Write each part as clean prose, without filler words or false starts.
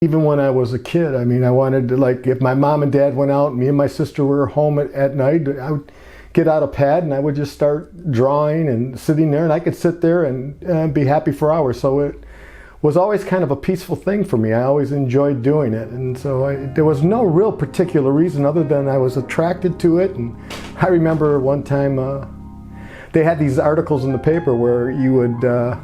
Even when I was a kid, I mean, I wanted to, like, if my mom and dad went out, me and my sister were home at night, I would get out a pad and I would just start drawing and sitting there, and I could sit there and be happy for hours. So it was always kind of a peaceful thing for me. I always enjoyed doing it, and so there was no real particular reason other than I was attracted to it. And I remember one time they had these articles in the paper where you would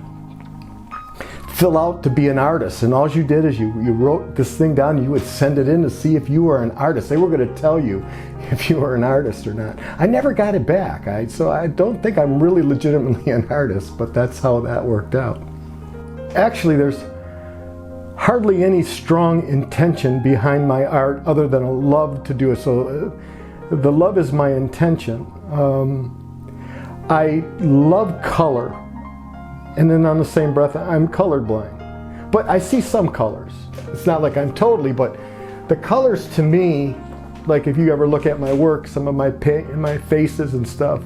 fill out to be an artist, and all you did is you wrote this thing down and you would send it in to see if you were an artist. They were going to tell you if you were an artist or not. I never got it back, so I don't think I'm really legitimately an artist, but that's how that worked out. Actually, there's hardly any strong intention behind my art other than a love to do it. So the love is my intention. I love color. And then on the same breath, I'm colorblind. But I see some colors. It's not like I'm totally, but the colors to me, like if you ever look at my work, some of my faces and stuff,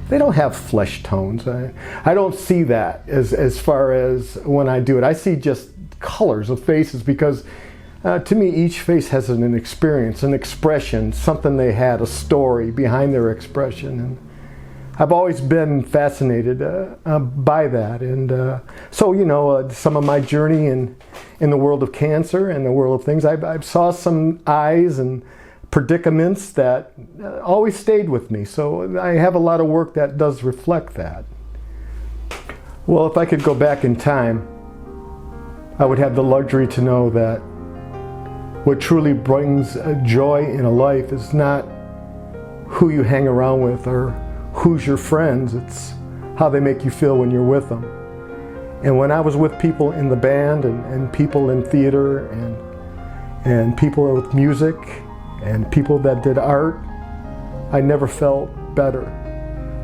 they don't have flesh tones. I don't see that as far as when I do it. I see just colors of faces because to me each face has an experience, an expression, something they had, a story behind their expression. And I've always been fascinated by that, and so you know, some of my journey in the world of cancer and the world of things, I saw some eyes and predicaments that always stayed with me. So I have a lot of work that does reflect that. Well, if I could go back in time, I would have the luxury to know that what truly brings joy in a life is not who you hang around with or who's your friends, it's how they make you feel when you're with them. And when I was with people in the band and people in theater and people with music and people that did art, I never felt better.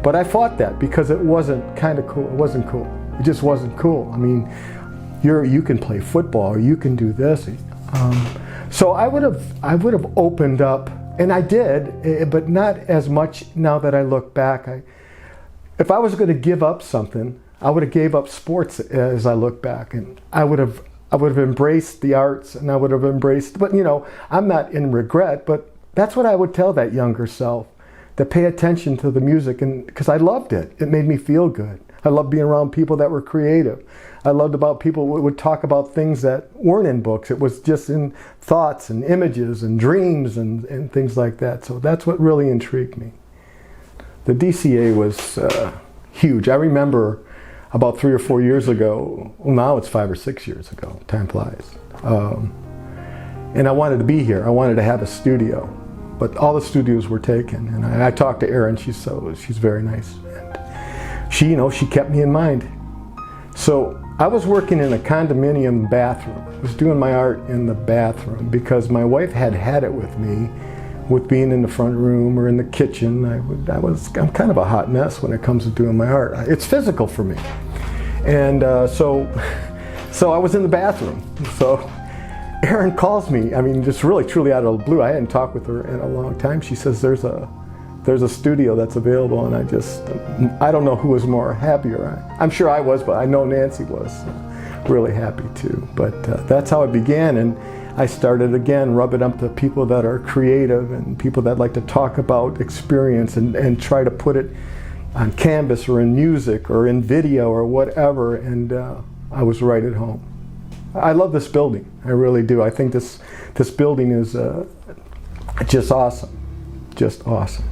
But I fought that because it wasn't kind of cool. It wasn't cool. It just wasn't cool. I mean, you can play football or you can do this. So I would have opened up. And I did, but not as much now that I look back. If I was going to give up something, I would have gave up sports as I look back, and I would have embraced the arts, and I would have embraced. But you know, I'm not in regret. But that's what I would tell that younger self: to pay attention to the music, and because I loved it, it made me feel good. I loved being around people that were creative. I loved about people who would talk about things that weren't in books. It was just in thoughts and images and dreams and things like that. So that's what really intrigued me. The DCA was huge. I remember about 3 or 4 years ago, well now it's 5 or 6 years ago, time flies. And I wanted to be here. I wanted to have a studio, but all the studios were taken. And I talked to Erin, she's very nice. And she kept me in mind. So I was working in a condominium bathroom. I was doing my art in the bathroom because my wife had it with me, with being in the front room or in the kitchen. I'm kind of a hot mess when it comes to doing my art. It's physical for me. And so I was in the bathroom. So Erin calls me, I mean, just really truly out of the blue. I hadn't talked with her in a long time. She says, there's a studio that's available, and I don't know who was more happier. I'm sure I was, but I know Nancy was really happy too. But that's how it began, and I started again rubbing up the people that are creative and people that like to talk about experience and try to put it on canvas or in music or in video or whatever, and I was right at home. I love this building, I really do. I think this building is just awesome, just awesome.